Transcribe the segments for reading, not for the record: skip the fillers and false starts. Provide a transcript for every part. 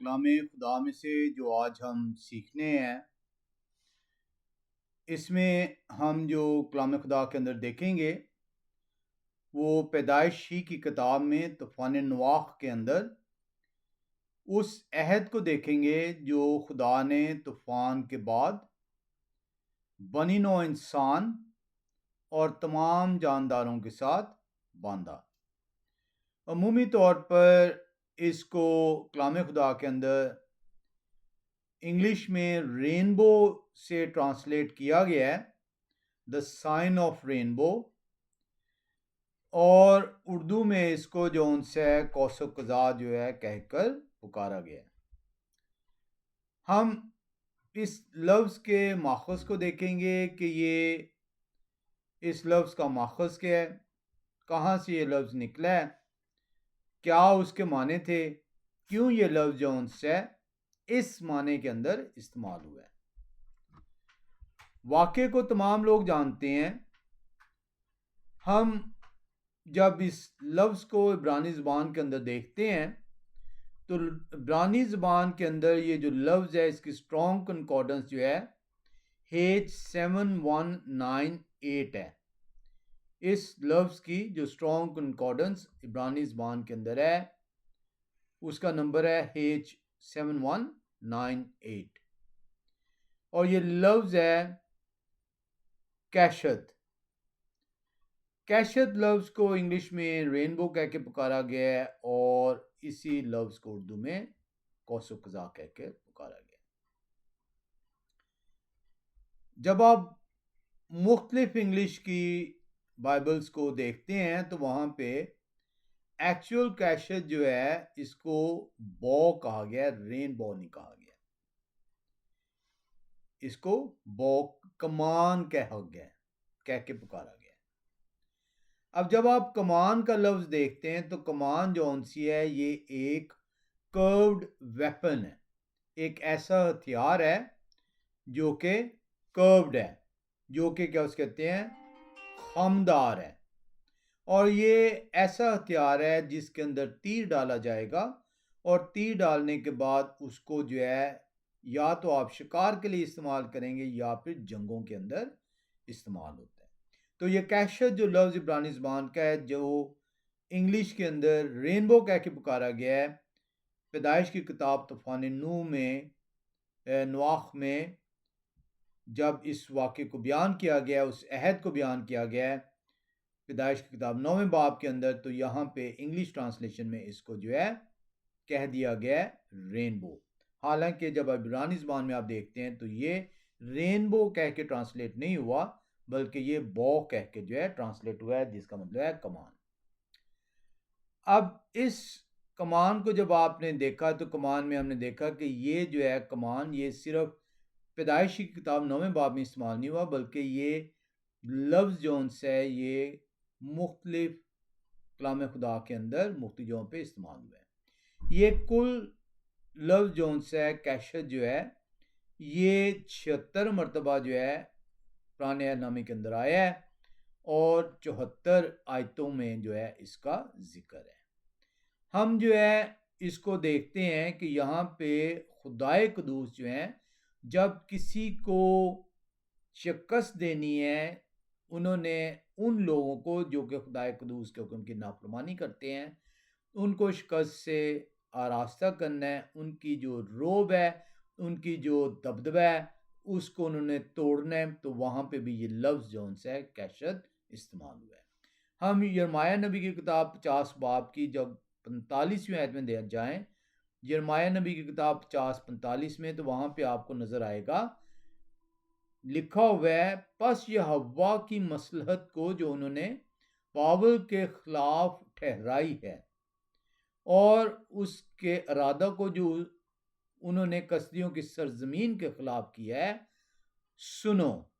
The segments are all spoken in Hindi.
कलाम खुदा में से जो आज हम सीखने हैं, इसमें हम जो कलाम खुदा के अंदर देखेंगे वो पैदाइश ही की किताब में तूफ़ान नूह के अंदर उस अहद को देखेंगे जो खुदा ने तूफ़ान के बाद बनी नौ इंसान और तमाम जानदारों के साथ बांधा। अमूमी तौर पर इसको कलाम खुदा के अंदर इंग्लिश में रेनबो से ट्रांसलेट किया गया है, द साइन ऑफ रेनबो, और उर्दू में इसको जो उनसे कौसो कज़ा जो है कहकर पुकारा गया है। हम इस लफ्ज़ के माखज़ को देखेंगे कि ये इस लफ्ज़ का माखज़ क्या है, कहाँ से ये लफ्ज़ निकला है, क्या उसके माने थे, क्यों ये लफ्ज़ जो उनसे इस माने के अंदर इस्तेमाल हुआ है। वाक़े को तमाम लोग जानते हैं। हम जब इस लफ्ज़ को इब्रानी ज़बान के अंदर देखते हैं तो इब्रानी ज़बान के अंदर ये जो लफ्ज़ है इसकी स्ट्रॉन्ग कंकॉर्डेंस जो है H7198 है। इस लफ्ज़ की जो स्ट्रॉन्ग कंकॉर्डेंस इब्रानी ज़बान के अंदर है उसका नंबर है H7198, और ये लफ्ज़ है कैशत। कैशत लफ्ज़ को इंग्लिश में रेनबो कह के पुकारा गया है और इसी लफ्ज़ को उर्दू में कौसो कज़ा कह के पुकारा गया। जब आप मुख्तलिफ इंग्लिश की बाइबल्स को देखते हैं तो वहाँ पे एक्चुअल कैशत जो है इसको बॉ कहा गया, रेनबो नहीं कहा गया। इसको बॉ कमान कहा गया, कह के पुकारा गया। अब जब आप कमान का लफ्ज़ देखते हैं तो कमान जो सी है ये एक कर्व्ड वेपन है, एक ऐसा हथियार है जो कि कर्व्ड है, जो कि क्या उसे कहते हैं, खमदार है, और ये ऐसा हथियार है जिसके अंदर तीर डाला जाएगा और तीर डालने के बाद उसको जो है या तो आप शिकार के लिए इस्तेमाल करेंगे या फिर जंगों के अंदर इस्तेमाल होता है। तो ये कैशत जो लफ्ज़ इब्रानी ज़बान का है जो इंग्लिश के अंदर रेनबो कह के पुकारा गया है, पैदाइश की किताब तूफ़ान नूह में नूह में जब इस वाक़े को बयान किया गया, उस अहद को बयान किया गया है पैदाइश की किताब 9वें बाब के अंदर, तो यहाँ पे इंग्लिश ट्रांसलेशन में इसको जो है कह दिया गया है रेनबो। हालांकि जब इब्रानी ज़बान में आप देखते हैं तो ये रेनबो कह के ट्रांसलेट नहीं हुआ बल्कि ये बॉ कह के जो है ट्रांसलेट हुआ है, जिसका मतलब है कमान। अब इस कमान को जब आपने देखा तो कमान में हमने देखा कि ये जो है कमान ये सिर्फ पैदाइश की किताब 9वें बाब में इस्तेमाल नहीं हुआ बल्कि ये लफ्ज़ जो है ये मुख्तलिफ कलाम खुदा के अंदर मुख्तलिफ जगहों पे इस्तेमाल हुआ है। ये कुल लफ्ज़ जो है कैशत जो है ये 76 मरतबा जो है पुराने अहदनामे के अंदर आया है और 74 आयतों में जो है इसका जिक्र है। हम जो है इसको देखते हैं कि यहाँ पे खुदाए कुदूस जो है जब किसी को शिकस्त देनी है, उन्होंने उन लोगों को जो कि खुदाए कुदूस के हुक्म की नाफरमानी करते हैं उनको शिकस्त से आरास्ता करना है, उनकी जो रोब है, उनकी जो दबदबा है उसको उन्होंने तोड़ना है, तो वहाँ पे भी ये लफ्ज़ जो है कैशत इस्तेमाल हुआ है। हम यिर्मयाह नबी की किताब 50 बाब की जब 45वीं आयत में दे जाएं, यिर्मयाह नबी की किताब 50-45 में, तो वहाँ पे आपको नज़र आएगा लिखा हुआ है, पस यह हव्वा की मसलहत को जो उन्होंने बाबल के खिलाफ ठहराई है और उसके इरादा को जो उन्होंने कसदियों की सरजमीन के खिलाफ किया है, सुनो,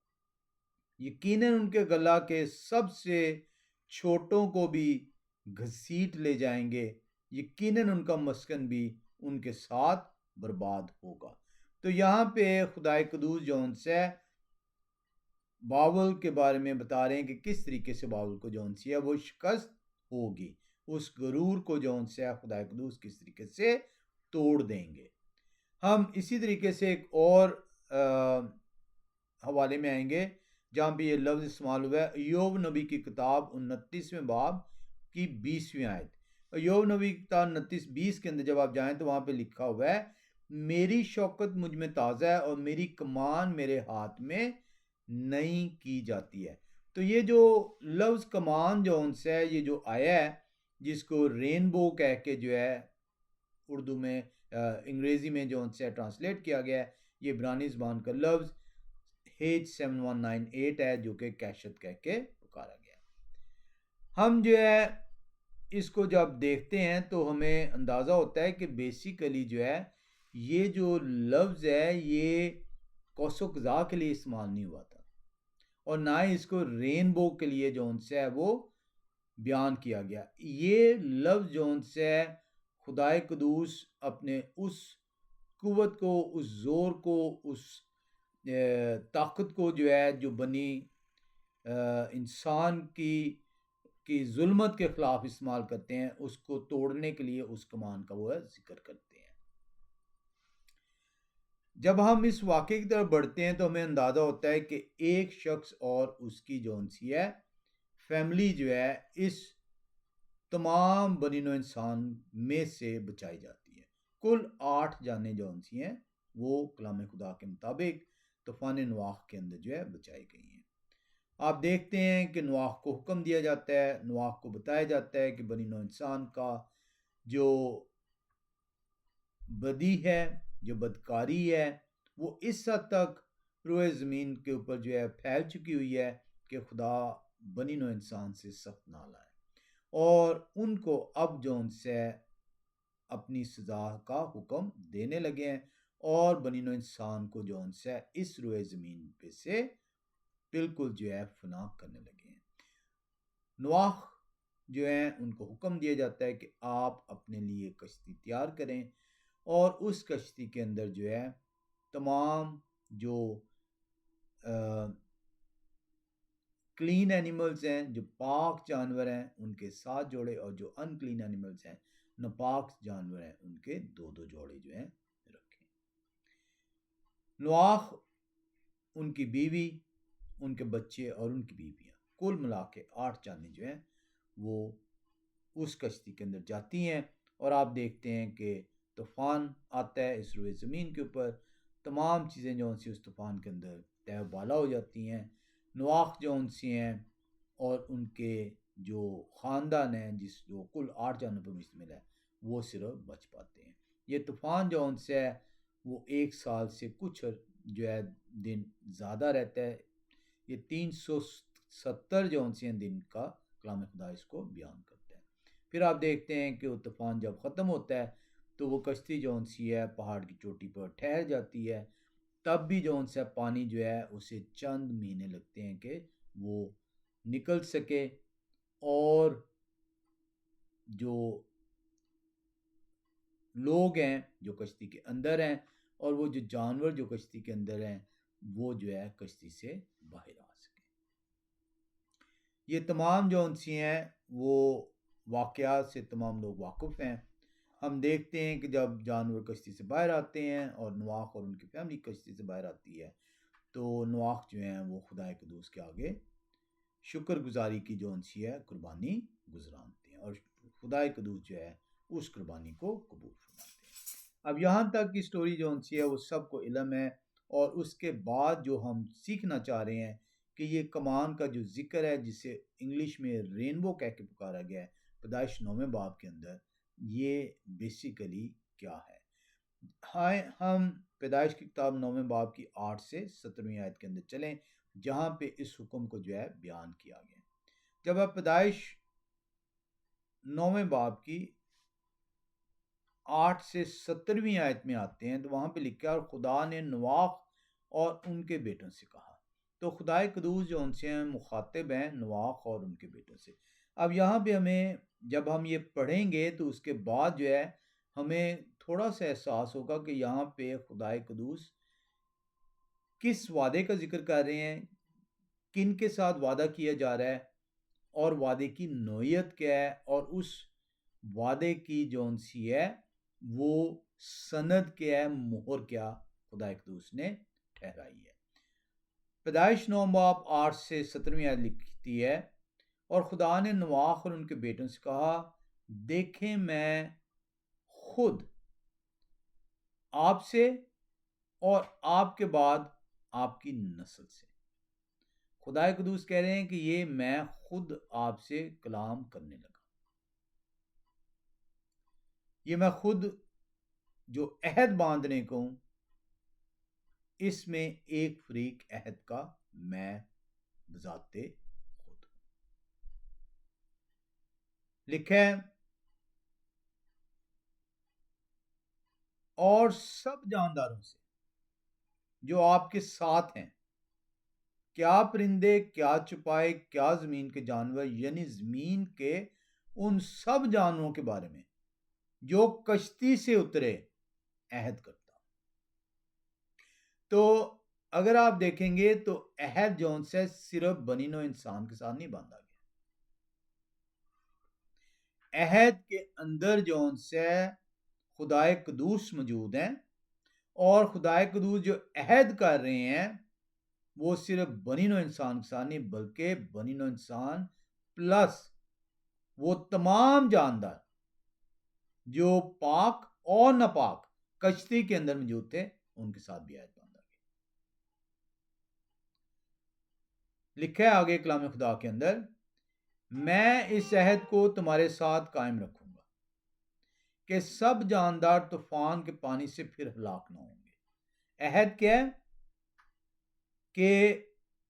यकीनन उनके गला के सबसे छोटों को भी घसीट ले जाएंगे, यकीनन उनका मस्कन भी उनके साथ बर्बाद होगा। तो यहाँ पे खुदाए कुदूस जौन से बाबल के बारे में बता रहे हैं कि किस तरीके से बाबल को जौन सी है वो शिकस्त होगी, उस गरूर को जौन से खुदाए कुदूस किस तरीके से तोड़ देंगे। हम इसी तरीके से एक और हवाले में आएंगे जहाँ पे ये लफ्ज़ इस्तेमाल हुआ है। अय्यूब नबी की किताब 29वें बाब की 20वीं आयत। अय्यूब नबी की किताब 29-20 के अंदर जब आप जाएं तो वहाँ पे लिखा हुआ है, मेरी शौकत मुझ में ताज़ा है और मेरी कमान मेरे हाथ में नहीं की जाती है। तो ये जो लफ्ज़ कमान जो उनसे है, ये जो आया है जिसको रेनबो कह के जो है उर्दू में अंग्रेज़ी में जो उनसे ट्रांसलेट किया गया है, ये इब्रानी ज़बान का लफ्ज़ H7198 है जो कि कैशत कह के पुकारा गया। हम जो है इसको जब देखते हैं तो हमें अंदाज़ा होता है कि बेसिकली जो है ये जो लफ्ज़ है ये कौसो कज़ा के लिए इस्तेमाल नहीं हुआ था और ना ही इसको रेनबो के लिए जो उनसे है वो बयान किया गया। ये लफ्ज़ जो उनसे है खुदाए कुदूस अपने उस कुव्वत को, उस ज़ोर को, उस ताकत को जो है जो बनी इंसान की जुल्मत के ख़िलाफ़ इस्तेमाल करते हैं, उसको तोड़ने के लिए उस कमान का वो है ज़िक्र करते हैं। जब हम इस वाक़े की तरफ बढ़ते हैं तो हमें अंदाज़ा होता है कि एक शख्स और उसकी जौन-सी है फैमिली जो है इस तमाम बनी नौ इंसान में से बचाई जाती है। कुल 8 जानें जौन-सी हैं वो कलाम खुदा के मुताबिक तूफ़ान नूह के अंदर जो है बचाई गई हैं। आप देखते हैं कि नूह को हुक्म दिया जाता है, नूह को बताया जाता है कि बनी नौ इंसान का जो बदी है, जो बदकारी है, वो इस हद तक रोए ज़मीन के ऊपर जो है फैल चुकी हुई है कि खुदा बनी नौ इंसान से सख्त नाला है और उनको अब जो उनसे अपनी सज़ा का हुक्म देने लगे हैं और बनी नौ इंसान को जो उनसे इस रोए ज़मीन पे से बिल्कुल जो है फना करने लगे हैं। नूह जो है उनको हुक्म दिया जाता है कि आप अपने लिए कश्ती तैयार करें और उस कश्ती के अंदर जो है तमाम जो क्लीन एनिमल्स हैं, जो पाक जानवर हैं, उनके 7 जोड़े और जो अनक्लीन एनिमल्स हैं, नापाक जानवर हैं, उनके 2-2 जोड़े जो हैं रखें। नूह, उनकी बीवी, उनके बच्चे और उनकी बीवियाँ कुल मिला के 8 जानें जो हैं वो उस कश्ती के अंदर जाती हैं और आप देखते हैं कि तूफ़ान आता है इस रोए ज़मीन के ऊपर। तमाम चीज़ें जो सी उस तूफ़ान के अंदर तहबाला हो जाती हैं। नूह जो उनसी हैं और उनके जो ख़ानदान हैं जो कुल 8 जानों पर मुश्तमिल है वो सिर्फ बच पाते हैं। ये तूफ़ान जो उनसे है वो 1 साल से कुछ जो है दिन ज़्यादा रहता है। ये 370 जो उनसे हैं दिन का कलाम खुदा इसको बयान करता है। फिर आप देखते हैं कि वो तूफ़ान जब ख़त्म होता है तो वो कश्ती जो सी है पहाड़ की चोटी पर ठहर जाती है। तब भी जो उनसे पानी जो है उसे चंद महीने लगते हैं कि वो निकल सके और जो लोग हैं जो कश्ती के अंदर हैं और वो जो जानवर जो कश्ती के अंदर हैं वो जो है कश्ती से बाहर आ सके। ये तमाम जो उनसी हैं वो वाक़यात से तमाम लोग वाकिफ़ हैं। हम देखते हैं कि जब जानवर कश्ती से बाहर आते हैं और नूह और उनकी फैमिली कश्ती से बाहर आती है तो नूह जो हैं वो खुदाए कुदूस के आगे शुक्रगुजारी की जो उनसी है कुर्बानी गुजरानते हैं और खुदाए कुदूस जो है उस कुर्बानी को कबूल फरमाते हैं। अब यहाँ तक की स्टोरी जो उनसी है वो सबको इल्म है और उसके बाद जो हम सीखना चाह रहे हैं कि ये कमान का जो जिक्र है जिसे इंग्लिश में रेनबो कह के पुकारा गया है पैदाइश 9वें बाब के अंदर, ये बेसिकली क्या है। हाय हम पैदाइश की किताब 9वें बाब की 8 से 17वीं आयत के अंदर चलें जहाँ पे इस हुक्म को जो है बयान किया गया। जब आप पैदाइश 9वें बाब की 8 से 17वीं आयत में आते हैं तो वहाँ पे लिखा है और खुदा ने नूह और उनके बेटों से कहा। तो खुदाए कुदूस जो उनसे हैं मुखातिब हैं नूह और उनके बेटों से। अब यहाँ पे हमें जब हम ये पढ़ेंगे तो उसके बाद जो है हमें थोड़ा सा एहसास होगा कि यहाँ पे खुदाए कुदूस किस वादे का जिक्र कर रहे हैं, किन के साथ वादा किया जा रहा है और वादे की नोयत क्या है और उस वादे की जो सी है वो सनद क्या है, मोहर क्या खुदा कदूस ने ठहराई है। पैदाइश 9 बाब 8 से 17वीं आयत लिखती है, और खुदा ने नवाख और उनके बेटों से कहा, देखें मैं खुद आपसे और आपके बाद आपकी नस्ल से। खुदा कदूस कह रहे हैं कि ये मैं खुद आपसे कलाम करने लगा, ये मैं खुद जो अहद बांधने को हूं, इसमें एक फरीक अहद का मैं बजाते खुद। लिखा है, और सब जानदारों से जो आपके साथ हैं, क्या परिंदे, क्या चुपाए, क्या जमीन के जानवर, यानी जमीन के उन सब जानवरों के बारे में जो कश्ती से उतरे अहद करता। तो अगर आप देखेंगे तो अहद जौन से सिर्फ बनी नौ इंसान के साथ नहीं बांधा गया, अहद के अंदर जौन से खुदाए कदूस मौजूद हैं, और खुदाए कदूस जो अहद कर रहे हैं वो सिर्फ बनी नौ इंसान के साथ नहीं, बल्कि बनी नौ इंसान प्लस वो तमाम जानदार जो पाक और नापाक कश्ती के अंदर मौजूद थे, उनके साथ भी अहद बांधा गया। लिखा है आगे कलाम खुदा के अंदर, मैं इस अहद को तुम्हारे साथ कायम रखूंगा कि सब जानदार तूफान के पानी से फिर हलाक ना होंगे। अहद क्या है कि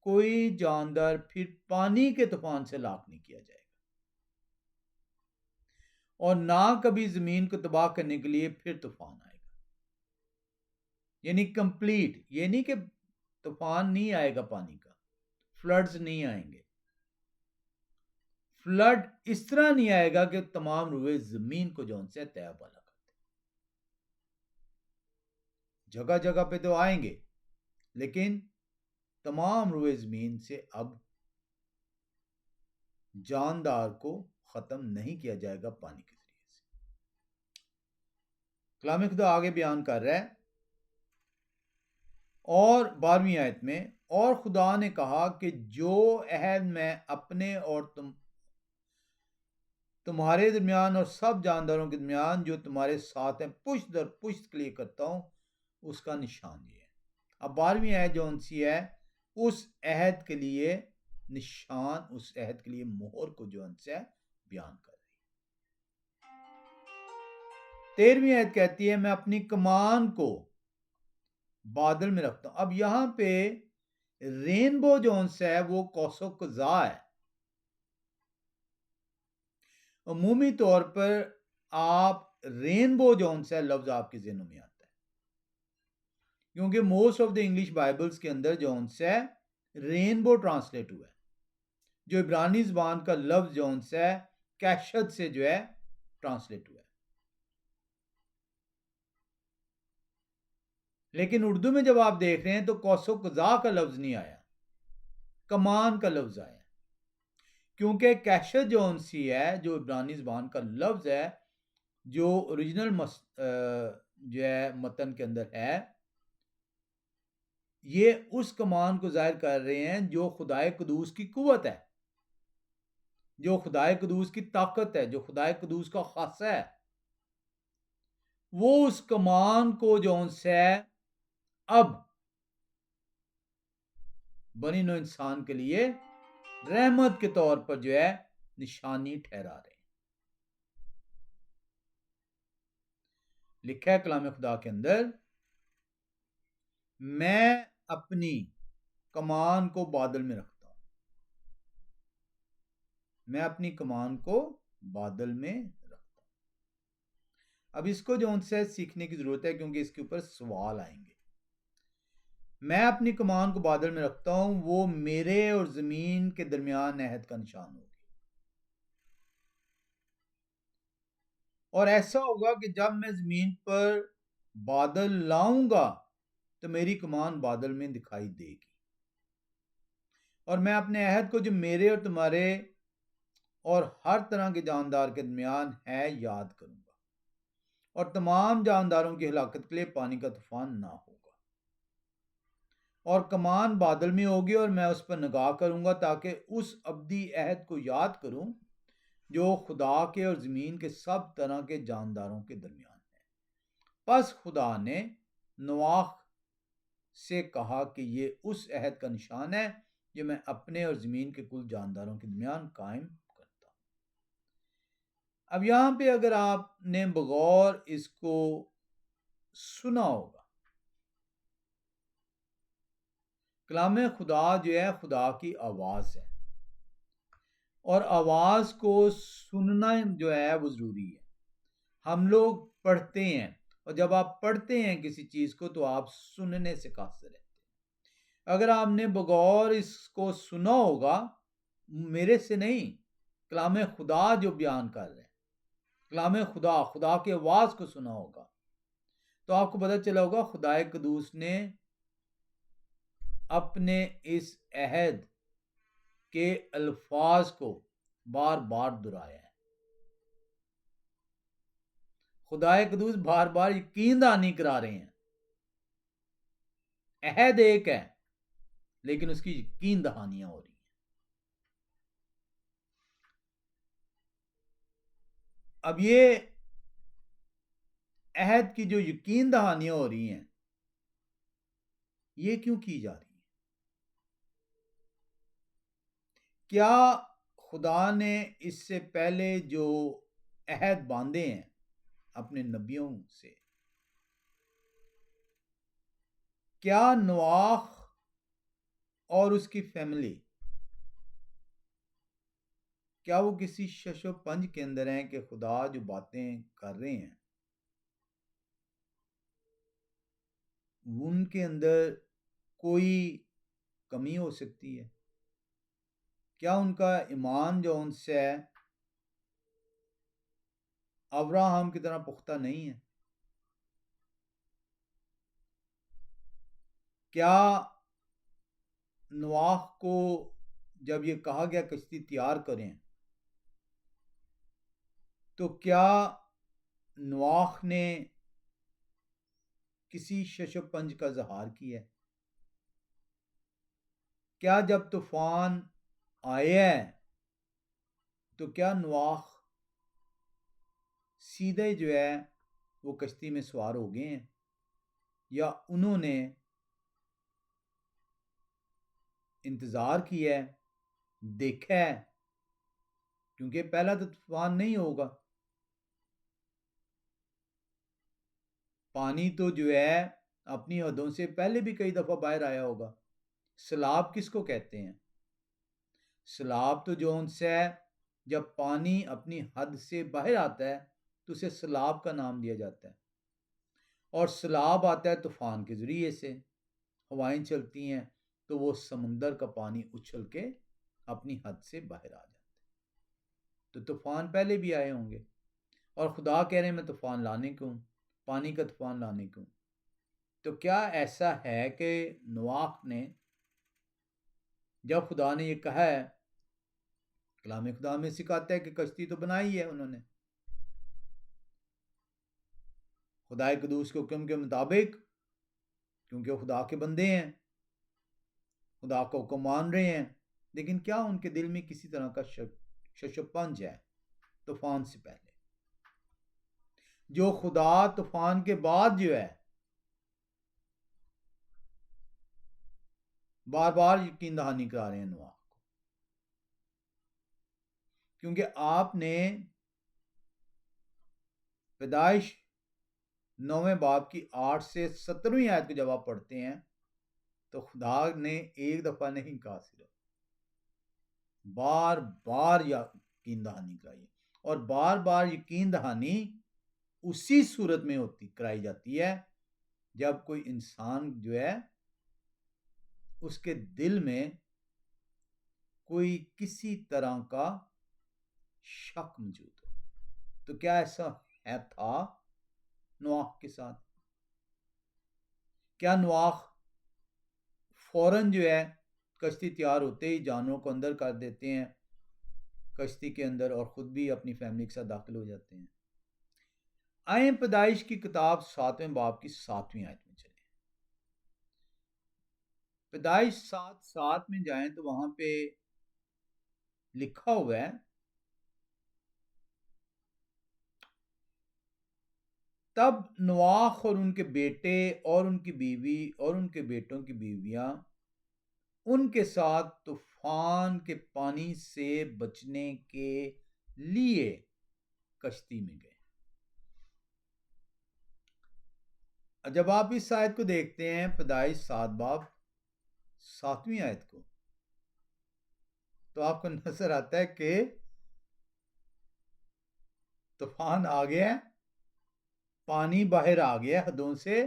कोई जानदार फिर पानी के तूफान से हलाक नहीं किया जाएगा, और ना कभी जमीन को तबाह करने के लिए फिर तूफान आएगा। यानी कंप्लीट, ये नहीं कि तूफान नहीं आएगा, पानी का फ्लड्स नहीं आएंगे, फ्लड इस तरह नहीं आएगा कि तमाम रुए जमीन को जौन से तैयाब वाला करते। जगह जगह पे तो आएंगे, लेकिन तमाम रुए जमीन से अब जानदार को खत्म नहीं किया जाएगा पानी के जरिए से। कलाम खुदा आगे बयान कर रहा है, और 12वीं आयत में, और खुदा ने कहा कि जो अहद मैं अपने और तुम्हारे दरमियान और सब जानदारों के दरमियान जो तुम्हारे साथ हैं पुश्त दर पुश्त के लिए करता हूं, उसका निशान ये है। अब 12वीं आयत जो सी है, उस अहद के लिए निशान, उस अहद के लिए मोहर को जो है बयान कर रही। 13वीं आयत कहती है, मैं अपनी कमान को बादल में रखता हूं। अब यहां पे रेनबो जोन है वो कौसो कजा है। अमूमी तौर पर आप रेनबो जोन है लफ्ज आपके ज़हनों में आता है, क्योंकि most of the English Bibles के अंदर जोन है रेनबो ट्रांसलेट हुआ है, जो इब्रानी ज़बान का लफ्ज जोन है कैशद से जो है ट्रांसलेट हुआ है। लेकिन उर्दू में जब आप देख रहे हैं तो कौसो कजा का लफ्ज नहीं आया, कमान का लफ्ज आया, क्योंकि कैशद जोन सी है जो इब्रानी ज़बान का लफ्ज है, जो ओरिजिनल जो है मतन के अंदर है, ये उस कमान को जाहिर कर रहे हैं जो खुदाए कदूस की कुव्वत है, जो खुदाए कदूस की ताकत है, जो खुदाए कदूस का खासा है। वो उस कमान को जो से अब बनी नो इंसान के लिए रहमत के तौर पर जो है निशानी ठहरा रहे हैं। लिखा है कलाम खुदा के अंदर, मैं अपनी कमान को बादल में रखता हूं, मैं अपनी कमान को बादल में रखता हूं। अब इसको जो उनसे सीखने की जरूरत है, क्योंकि इसके ऊपर सवाल आएंगे। मैं अपनी कमान को बादल में रखता हूं, वो मेरे और जमीन के दरमियान अहद का निशान होगी। और ऐसा होगा कि जब मैं जमीन पर बादल लाऊंगा तो मेरी कमान बादल में दिखाई देगी, और मैं अपने अहद को जो मेरे और तुम्हारे और हर तरह के जानदार के दरमियान है याद करूंगा, और तमाम जानदारों की हलाकत के लिए पानी का तूफान ना होगा। और कमान बादल में होगी और मैं उस पर निगाह करूंगा ताकि उस अब्दी अहद को याद करूं जो खुदा के और ज़मीन के सब तरह के जानदारों के दरमियान है। बस खुदा ने नूह से कहा कि ये उस अहद का निशान है जो मैं अपने और ज़मीन के कुल जानदारों के दरमियान कायम करता हूं। अब यहां पे अगर आपने बगौर इसको सुना होगा, कलाम खुदा जो है खुदा की आवाज़ है और आवाज़ को सुनना जो है वो ज़रूरी है। हम लोग पढ़ते हैं और जब आप पढ़ते हैं किसी चीज़ को तो आप सुनने से कासिर रहते हैं। अगर आपने बगौर इसको सुना होगा, मेरे से नहीं, कलाम खुदा जो बयान कर रहे हैं, कलाम खुदा, खुदा की आवाज़ को सुना होगा, तो आपको पता चला होगा खुदाए कदूस ने अपने इस अहद के अल्फाज को बार बार दोहराया है। खुदाए कदूस बार बार यकीन दहानी करा रहे हैं। अहद एक है लेकिन उसकी यकीन दहानियां हो रही हैं। अब ये अहद की जो यकीन दहानियां हो रही हैं, ये क्यों की जा रही हैं? क्या खुदा ने इससे पहले जो अहद बांधे हैं अपने नबियों से, क्या नूह और उसकी फैमिली, क्या वो किसी शशो पंज के अंदर हैं कि खुदा जो बातें कर रहे हैं उनके अंदर कोई कमी हो सकती है? क्या उनका ईमान जो उनसे है अब्राहम की तरह पुख्ता नहीं है? क्या नूह को जब ये कहा गया कश्ती तैयार करें, तो क्या नूह ने किसी शशपंज का इजहार किया? क्या जब तूफान आया है तो क्या नूह सीधे जो है वो कश्ती में सवार हो गए हैं, या उन्होंने इंतज़ार किया है, देखा है? क्योंकि पहला तो तूफान नहीं होगा, पानी तो जो है अपनी हदों से पहले भी कई दफ़ा बाहर आया होगा। सैलाब किसको कहते हैं? सैलाब तो जो उनसे है जब पानी अपनी हद से बाहर आता है तो उसे सैलाब का नाम दिया जाता है। और सैलाब आता है तूफान के ज़रिए से, हवाएं चलती हैं तो वो समंदर का पानी उछल के अपनी हद से बाहर आ जाता है। तो तूफान पहले भी आए होंगे और खुदा कह रहे हैं मैं तूफान लाने को हूँ, पानी का तूफान लाने को। तो क्या ऐसा है कि नूह ने, जब खुदा ने ये कहा है, कलाम खुदा में सिखाता है कि कश्ती तो बनाई है उन्होंने खुदाए कदूस के हुक्म के मुताबिक, क्योंकि खुदा के बंदे हैं, खुदा का हुक्म मान रहे हैं, लेकिन क्या उनके दिल में किसी तरह का शशपंज है तूफान से पहले? जो खुदा तूफान के बाद जो है बार बार यकीन दहानी करा रहे हैं नूह को, क्योंकि आपने पैदाइश 9वें बाब की 8 से 17वीं आयत को जब आप पढ़ते हैं तो खुदा ने एक दफ़ा नहीं कहा, सिर्फ बार बार यकीन दहानी कराई, और बार बार यकीन दहानी उसी सूरत में होती कराई जाती है जब कोई इंसान जो है उसके दिल में कोई किसी तरह का शक मौजूद हो। तो क्या ऐसा है था नूह के साथ? क्या नूह फौरन जो है कश्ती तैयार होते ही जानवरों को अंदर कर देते हैं कश्ती के अंदर और ख़ुद भी अपनी फैमिली के साथ दाखिल हो जाते हैं? आए पैदाइश की किताब 7वें बाब की 7वीं आयत में चले। पैदाइश 7:7 में जाएं तो वहां पे लिखा हुआ है, तब नवाख और उनके बेटे और उनकी बीवी और उनके बेटों की बीवियां उनके साथ तूफान के पानी से बचने के लिए कश्ती में गए। जब आप इस आयत को देखते हैं, पैदाइश 7 बाब 7वीं आयत को, तो आपको नजर आता है कि तूफान आ गया है, पानी बाहर आ गया हदों से,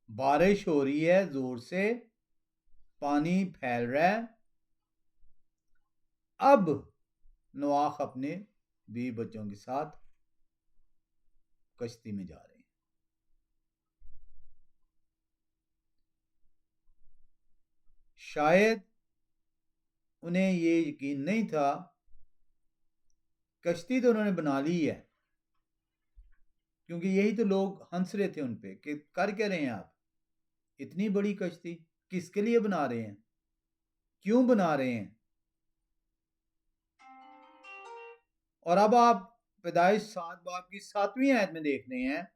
बारिश हो रही है जोर से, पानी फैल रहा है। अब नवाख अपने बीवी बच्चों के साथ कश्ती में जा रहे हैं। शायद उन्हें ये यकीन नहीं था, कश्ती तो उन्होंने बना ली है, क्योंकि यही तो लोग हंस रहे थे उन पे कि कर क्या रहे हैं आप, इतनी बड़ी कश्ती किसके लिए बना रहे हैं, क्यों बना रहे हैं। और अब आप पैदाइश 7 बाब की 7वीं आयत में देख रहे हैं,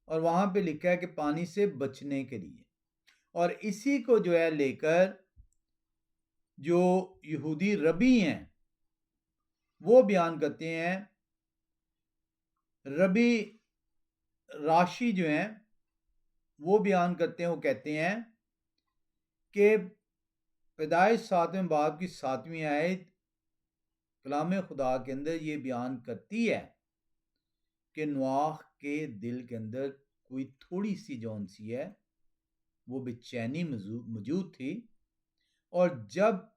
और वहां पे लिखा है कि पानी से बचने के लिए। और इसी को जो है लेकर जो यहूदी रबी हैं वो बयान करते हैं, रबी राशि जो हैं वो बयान करते हैं, वो कहते हैं कि पैदाइश 7वें बाब की 7वीं आयत कलाम खुदा के अंदर ये बयान करती है कि नूह के दिल के अंदर कोई थोड़ी सी जौन सी है वो बेचैनी मौजूद थी, और जब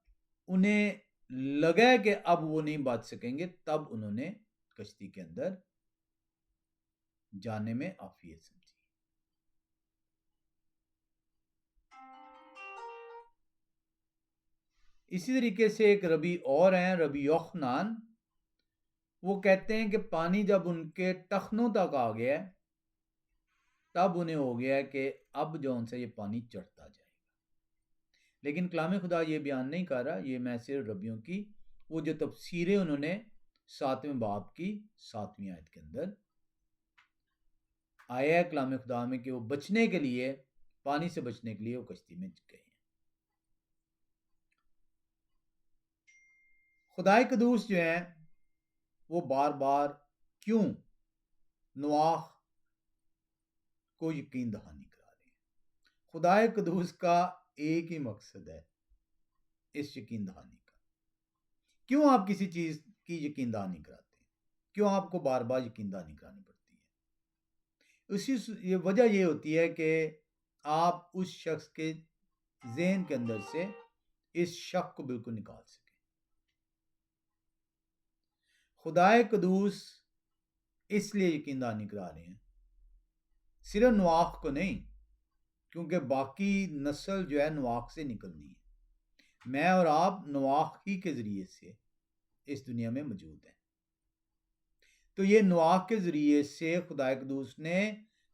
उन्हें लगा कि अब वो नहीं बच सकेंगे, तब उन्होंने कश्ती के अंदर जाने में आफियत समझी। इसी तरीके से एक रबी और हैं, रबी योखनान, वो कहते हैं कि पानी जब उनके टखनों तक आ गया, तब उन्हें हो गया कि अब जो उनसे ये पानी चढ़ता जाएगा। लेकिन कलाम खुदा ये बयान नहीं कर रहा, ये मैं सिर्फ रबियों की वो जो तफसीरें उन्होंने 7वें बाब की 7वीं आयत के अंदर आया है कलाम खुदा में कि वो बचने के लिए, पानी से बचने के लिए वो कश्ती में गए हैं। खुदाई कदूस जो है वो बार बार क्यों नूह को यकीन दहानी करा रहे हैं। खुदाई कदूस का एक ही मकसद है इस यकीन दहानी का। क्यों आप किसी चीज की यकीन दहानी कराते हैं, क्यों आपको बार बार यकीन दहानी करानी पड़ती है। उसी ये वजह ये होती है कि आप उस शख्स के ज़हन के अंदर से इस शक को बिल्कुल निकाल सकें। खुदाए कदूस इसलिए यकीन दहानी करा रहे हैं, सिर्फ नूह को नहीं, क्योंकि बाकी नस्ल जो है नूह से निकलनी है। मैं और आप नूह ही के जरिए से इस दुनिया में मौजूद हैं। तो ये नूह के जरिए से खुदाए कदूस ने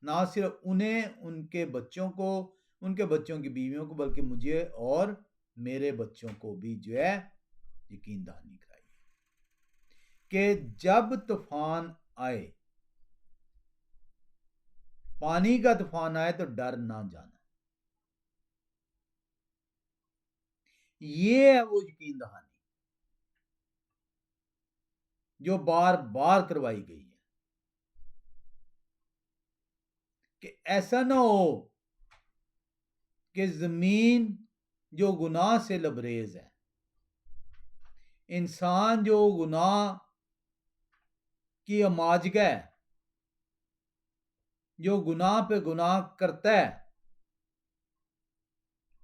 ना सिर्फ उन्हें, उनके बच्चों को, उनके बच्चों की बीवियों को, बल्कि मुझे और मेरे बच्चों को भी जो है यकीन दहानी कराई कि जब तूफान आए, पानी का तूफान आए, तो डर ना जाना। ये है वो यकीन दहानी जो बार बार करवाई गई है, कि ऐसा ना हो कि जमीन जो गुनाह से लबरेज है, इंसान जो गुनाह की अमाजगा है, जो गुनाह पे गुनाह करता है,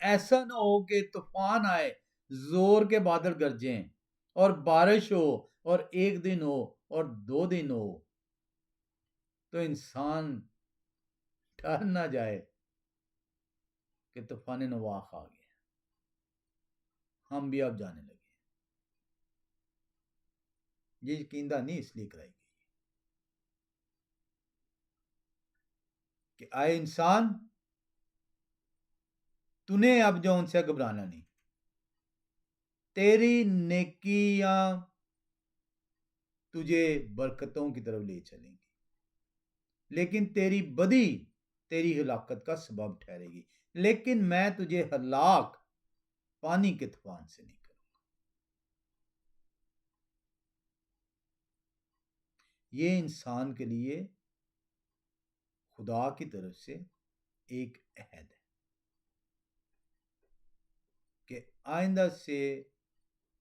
ऐसा ना हो कि तूफान आए, जोर के बादल गरजें और बारिश हो, और एक दिन हो और 2 दिन हो, तो इंसान डर ना जाए कि तूफान नवाख आ गया, हम भी अब जाने लगे। ये यकीन दहानी इसलिए कराई गई। कि आए इंसान, तूने अब जो उनसे घबराना नहीं, तेरी नेकियां तुझे बरकतों की तरफ ले चलेंगी, लेकिन तेरी बदी तेरी हलाकत का सबब ठहरेगी। लेकिन मैं तुझे हलाक पानी के तूफान से नहीं करूंगा। ये इंसान के लिए खुदा की तरफ से एक अहद है कि आइंदा से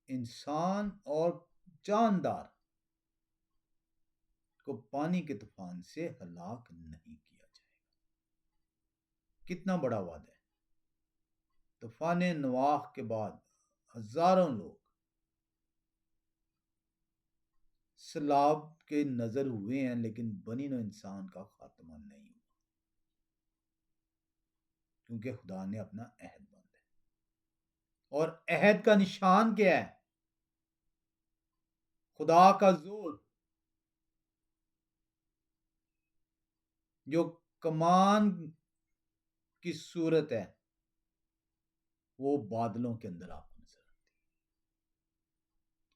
इंसान और जानदार को पानी के तूफान से हलाक नहीं किया जाएगा। कितना बड़ा वादा है। तूफान नवाह के बाद हजारों लोग सैलाब के नजर हुए हैं, लेकिन बनी नो इंसान का खात्मा नहीं हुआ, क्योंकि खुदा ने अपना अहद बांधा है। और अहद का निशान क्या है? खुदा का जोर, जो कमान की सूरत है, वो बादलों के अंदर आपको नजर आती है।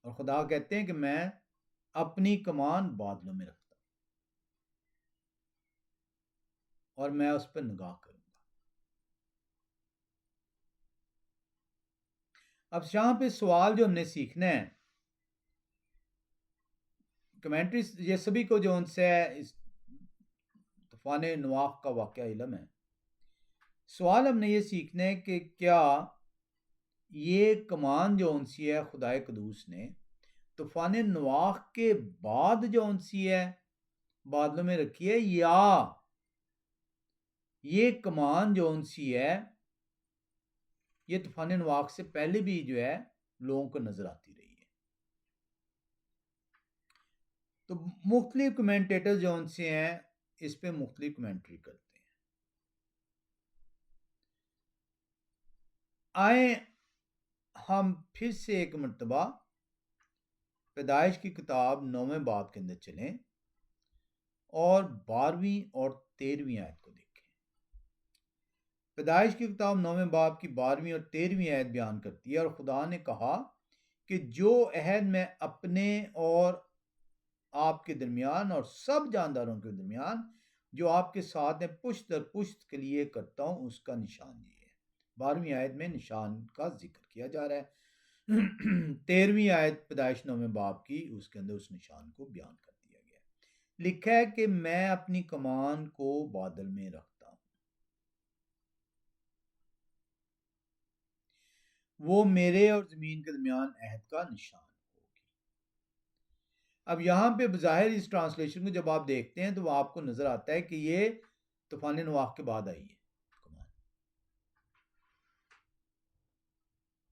और खुदा कहते हैं कि मैं अपनी कमान बादलों में रखता हूं और मैं उस पर निगाह करूंगा। अब यहां पे सवाल जो हमने सीखना है, कमेंट्री ये सभी को जो उनसे इस तूफान नवाह का वाकया इलम है। सवाल हमने ये सीखना है कि क्या ये कमान जो उनसी है खुदाए कदूस ने तूफान नवाह के बाद जो उनसी है बादलों में रखी है, या ये कमान जो उनसी है ये तूफान नवाह से पहले भी जो है लोगों को नजर आती रही है। तो मुख्तलिफ कमेंटेटर जो उनसे हैं इस पे मुख्तलिफ कमेंट्री करते हैं। आए हम फिर से एक मरतबा पैदाइश की किताब 9वें बाब के अंदर चलें और 12वीं और 13वीं आयत को देखें। पैदाइश की किताब 9वें बाब की 12वीं और 13वीं आयत बयान करती है, और खुदा ने कहा कि जो अहद मैं अपने और आपके दरमियान और सब जानदारों के दरमियान जो आपके साथ में पुश्त दर पुश्त के लिए करता हूं, उसका निशान ये है। 12वीं आयत में निशान का जिक्र किया जा रहा है। 13वीं आयत पैदाइश 9वें बाब की, उसके अंदर उस निशान को बयान कर दिया गया है। लिखा है कि मैं अपनी कमान को बादल में रखता हूं, वो मेरे और जमीन के दरमियान अहद का निशान होगी। अब यहां पे बज़ाहिर इस ट्रांसलेशन को जब आप देखते हैं तो वो आपको नजर आता है कि ये तूफान नवाह के बाद आई है कमान।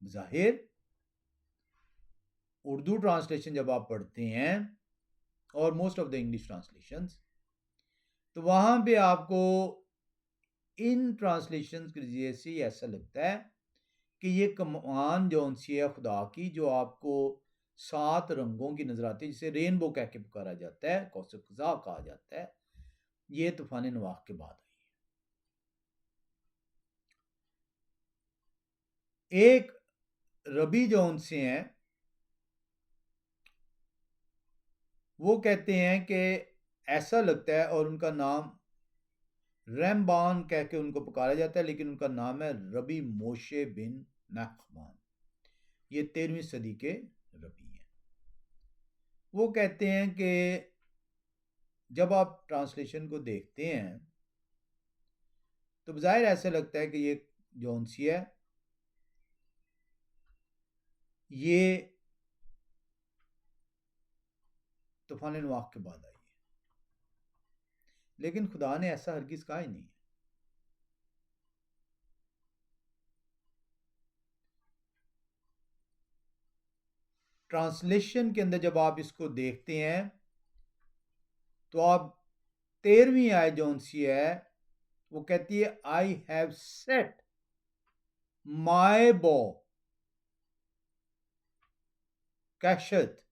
बज़ाहिर उर्दू ट्रांसलेशन जब आप पढ़ते हैं और most of the English translations, तो वहां पे आपको इन ट्रांसलेशंस के जरिए से ऐसा लगता है कि ये कमान जो उनसी है खुदा की, जो आपको 7 रंगों की नजर आती है, जिसे रेनबो कह के पुकारा जाता है, कौसर कज़ा कहा जाता है, ये तूफान नवाह के बाद आई है। एक रबी जो उनसे हैं वो कहते हैं कि ऐसा लगता है, और उनका नाम रैमबान कह के उनको पुकारा जाता है, लेकिन उनका नाम है रबी मोशे बिन नखमान। ये 13वीं सदी के रबी हैं। वो कहते हैं कि जब आप ट्रांसलेशन को देखते हैं तो बज़ाहिर ऐसा लगता है कि ये जो उनसी है ये तूफान नवाह के बाद आई है, लेकिन खुदा ने ऐसा हरगिज कहा ही नहीं है। ट्रांसलेशन के अंदर जब आप इसको देखते हैं तो आप 13वीं आयत जो उनसी है वो कहती है आई हैव सेट माय बो कैशत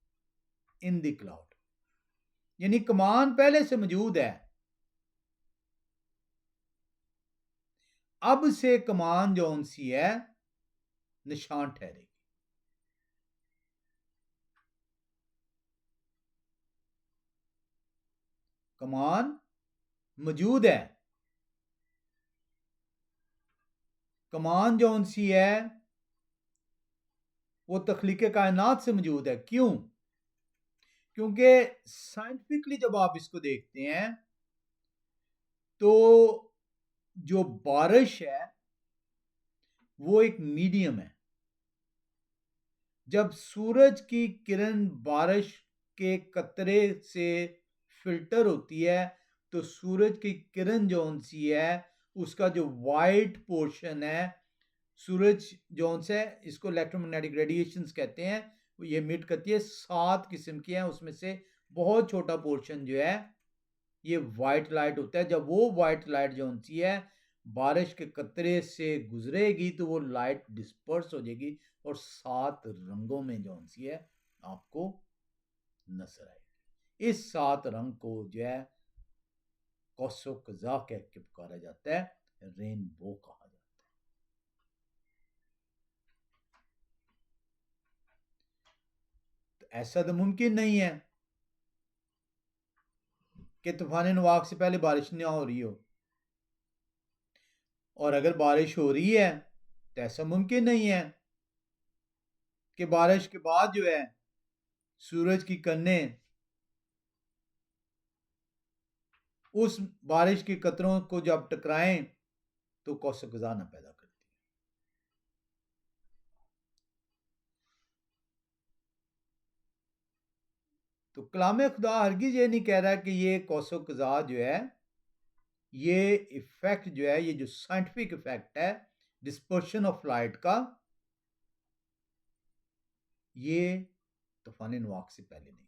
इन द क्लाउड, यानी कमान पहले से मौजूद है, अब से कमान जो सी है निशान ठहरेगी। कमान मौजूद है, कमान जो सी है वो तख्लीक कायनात से मौजूद है। क्यों? क्योंकि साइंटिफिकली जब आप इसको देखते हैं तो जो बारिश है वो एक मीडियम है। जब सूरज की किरण बारिश के कतरे से फिल्टर होती है तो सूरज की किरण जो सी है उसका जो वाइट पोर्शन है, सूरज जो है इसको इलेक्ट्रोमैग्नेटिक रेडिएशंस कहते हैं, ये मिट करती है। 7 किस्म की है, उसमें से बहुत छोटा पोर्शन जो है ये वाइट लाइट होता है। जब वो वाइट लाइट जो सी है बारिश के कतरे से गुजरेगी तो वो लाइट डिस्पर्स हो जाएगी और 7 रंगों में जो सी है आपको नजर आएगी। इस 7 रंग को जो है कौसो कज़ा कह के पुकारा जाता है, रेनबो कहा जाता है। तो ऐसा तो मुमकिन नहीं है कि तूफान नवाक से पहले बारिश ना हो रही हो, और अगर बारिश हो रही है तो ऐसा मुमकिन नहीं है कि बारिश के बाद जो है सूरज की किरणें उस बारिश के कतरों को जब टकराएं तो कौसो कज़ा ना पैदा करती। तो कलाम खुदा हरगिज ये नहीं कह रहा कि ये कौसो कज़ा जो है ये इफेक्ट जो है, ये जो साइंटिफिक इफेक्ट है डिस्पर्शन ऑफ लाइट का, ये तूफान नवाक से पहले नहीं था।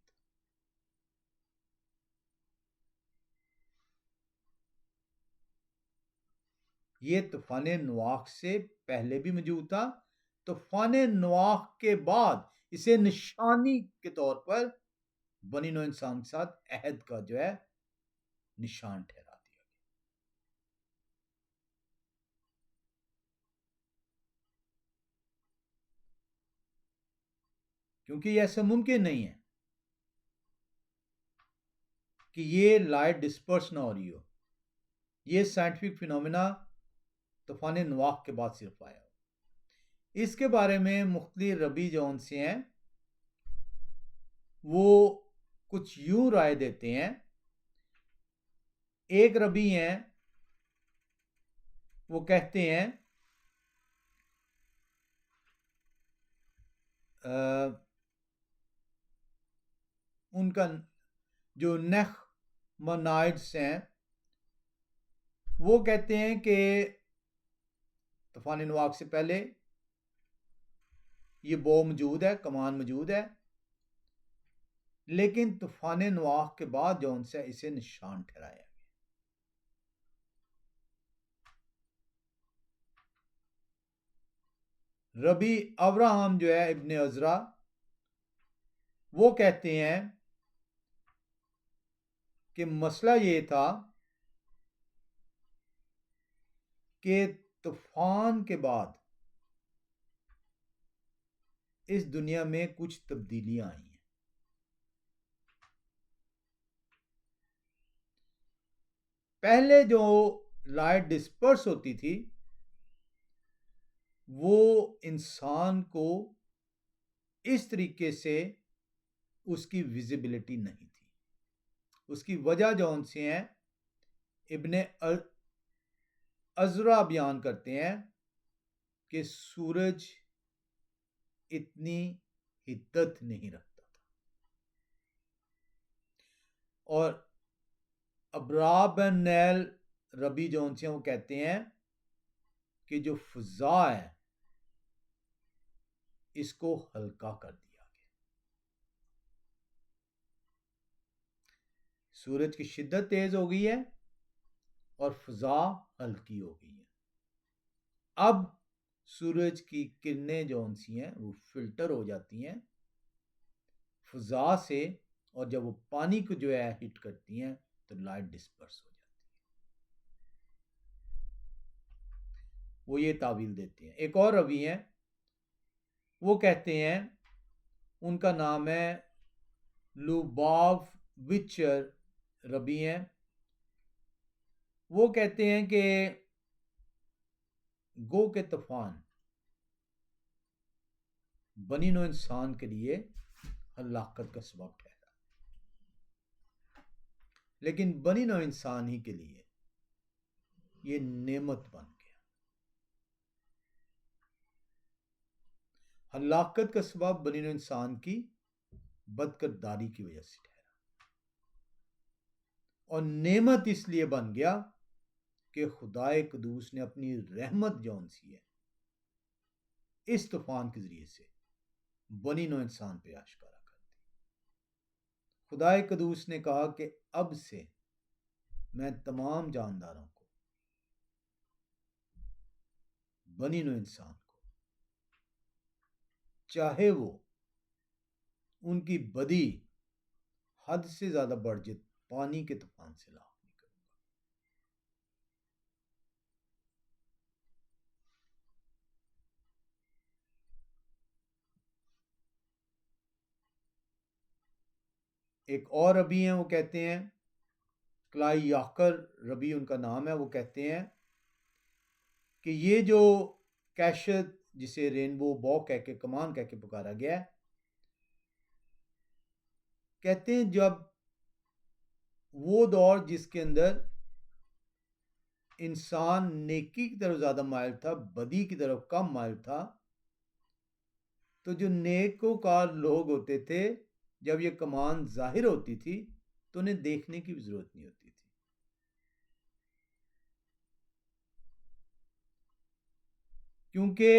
ये तूफान नवाक से पहले भी मौजूद था। तूफान नवाक के बाद इसे निशानी के तौर पर बनी नौ इंसान के साथ अहद का जो है निशान ठहरा दिया गया। क्योंकि ऐसा मुमकिन नहीं है कि ये लाइट डिस्पर्स ना हो रही हो। ये साइंटिफिक फिनोमेना तूफान नवाक के बाद सिर्फ आया। इसके बारे में मुख्तलिफ रबी जौन से हैं वो कुछ यूं राय देते हैं। एक रबी हैं वो कहते हैं उनका जो नेख मनाइड्स हैं वो कहते हैं कि तूफान नवाक से पहले ये बो मौजूद है, कमान मौजूद है, लेकिन तूफान नवाक के बाद जो उनसे इसे निशान ठहराया गया। रबी अब्राहम जो है इब्ने अजरा वो कहते हैं कि मसला ये था कि तूफान के बाद इस दुनिया में कुछ तब्दीलियां आई हैं। पहले जो लाइट डिस्पर्स होती थी वो इंसान को इस तरीके से उसकी विजिबिलिटी नहीं थी। उसकी वजह जौन सी है इब्ने अजरा बयान करते हैं कि सूरज इतनी हिद्दत नहीं रखता था। और अब्राब नैल रबी जौन से वो कहते हैं कि जो फजा है इसको हल्का कर दिया गया। सूरज की शिद्दत तेज हो गई है और फजा हल्की हो गई है। अब सूरज की किरणें जो सी हैं वो फिल्टर हो जाती हैं फजा से, और जब वो पानी को जो है हिट करती हैं तो लाइट डिस्पर्स हो जाती है। वो ये तावील देते हैं। एक और रवी हैं, वो कहते हैं, उनका नाम है लुबाव विचर रबी हैं। वो कहते हैं कि गो के तूफान बनी नो इंसान के लिए हलाकत का सबब ठहरा, लेकिन बनी नो इंसान ही के लिए ये नेमत बन गया। हलाकत का सबब बनी नो इंसान की बदकिरदारी की वजह से ठहरा, और नेमत इसलिए बन गया कि खुदाए कदूस ने अपनी रहमत जौन सी है इस तूफान के जरिए से बनी नो इंसान पे आश्कारा कर दी। खुदाए कदूस ने कहा कि अब से मैं तमाम जानदारों को, बनी नो इंसान को, चाहे वो उनकी बदी हद से ज्यादा बढ़ जाए, पानी के तूफान से लाभ नहीं करूंगा। एक और रबी हैं, वो कहते हैं, क्लाई याकर रबी उनका नाम है, वो कहते हैं कि ये जो कैशत जिसे रेनबो बॉ कह के, कमान कह के पुकारा गया है, कहते हैं जब वो दौर जिसके अंदर इंसान नेकी की तरफ ज्यादा माइल था, बदी की तरफ कम माइल था, तो जो नेकोकार लोग होते थे, जब ये कमान जाहिर होती थी तो उन्हें देखने की भी जरूरत नहीं होती थी, क्योंकि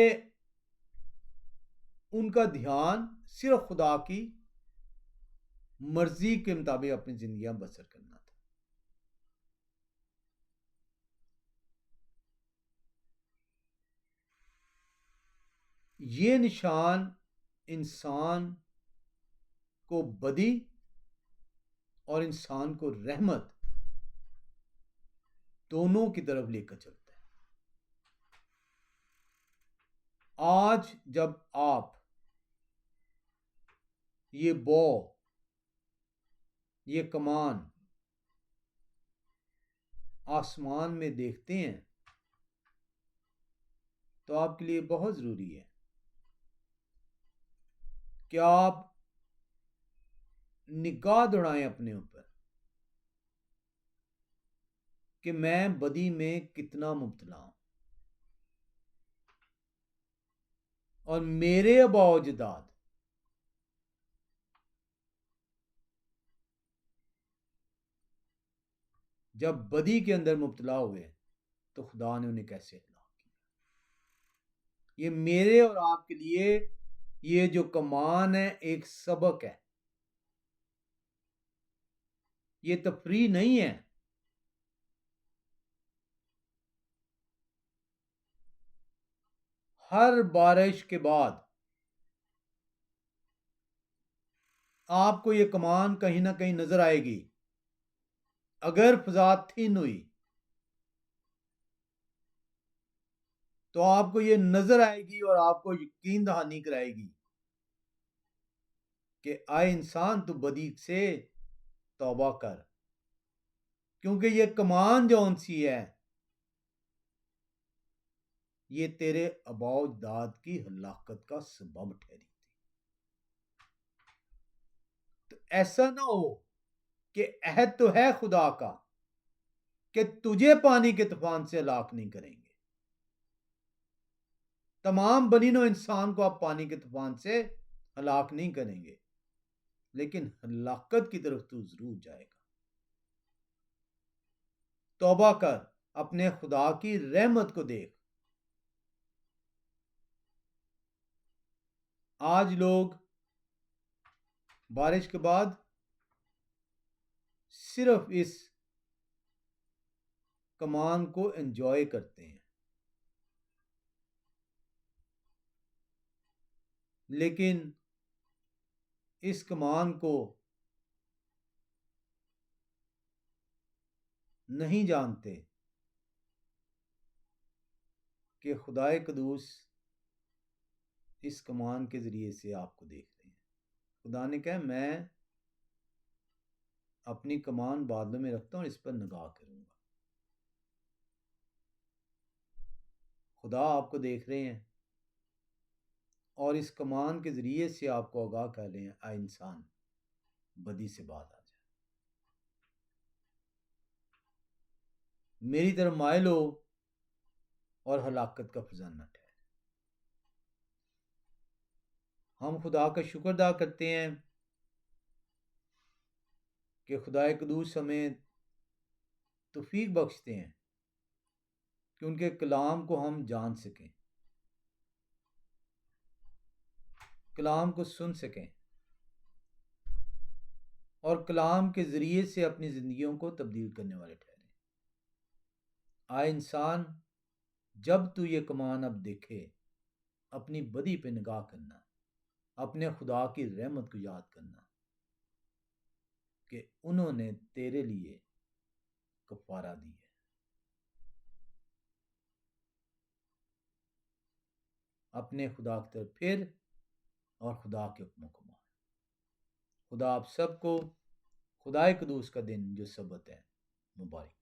उनका ध्यान सिर्फ खुदा की मर्जी के मुताबिक अपनी जिंदगियां बसर करना था। ये निशान इंसान को बदी और इंसान को रहमत दोनों की तरफ लेकर चलता है। आज जब आप ये बॉ, ये कमान आसमान में देखते हैं तो आपके लिए बहुत जरूरी है कि आप निगाह दौड़ाएं अपने ऊपर कि मैं बदी में कितना मुब्तला हूं, और मेरे अबाउजदाद जब बदी के अंदर मुब्तला हुए तो खुदा ने उन्हें कैसे हलाक किया। ये मेरे और आपके लिए ये जो कमान है एक सबक है, ये तफरी नहीं है। हर बारिश के बाद आपको ये कमान कहीं ना कहीं नजर आएगी। अगर फजा थिन हुई तो आपको ये नजर आएगी और आपको यकीन दहानी कराएगी कि आए इंसान तू बदी से तौबा कर, क्योंकि ये कमान जौन सी है ये तेरे अबाउजदाद की हलाकत का सबब ठहरी थी। तो ऐसा ना हो कि अहद तो है खुदा का कि तुझे पानी के तूफान से हलाक नहीं करेंगे, तमाम बनीनो इंसान को आप पानी के तूफान से हलाक नहीं करेंगे, लेकिन हलाकत की तरफ तू जरूर जाएगा। तौबा कर, अपने खुदा की रहमत को देख। आज लोग बारिश के बाद सिर्फ इस कमान को एंजॉय करते हैं, लेकिन इस कमान को नहीं जानते कि खुदाए कदूस इस कमान के ज़रिए से आपको देख रहे हैं। खुदा ने कहा मैं अपनी कमान बादलों में रखता हूँ और इस पर निगाह करूँगा। खुदा आपको देख रहे हैं और इस कमान के ज़रिए से आपको आगाह कर रहे हैं, आ इंसान बदी से बात आ जाए, मेरी तरफ माइल हो और हलाकत का फजाना न ठहरे। हम खुदा का शुक्र अदा करते हैं कि खुदाए कदूस हमें तौफीक बख्शते हैं कि उनके कलाम को हम जान सकें, कलाम को सुन सकें और कलाम के ज़रिए से अपनी ज़िंदगियों को तब्दील करने वाले ठहरें। आए इंसान, जब तू ये कमान अब देखे, अपनी बदी पे निगाह करना, अपने खुदा की रहमत को याद करना कि उन्होंने तेरे लिए कफारा दी है। अपने खुदा की तरफ फिर और खुदा के हुक्मों को मान। खुदा आप सबको खुदाए कदूस का दिन जो सबत है मुबारक।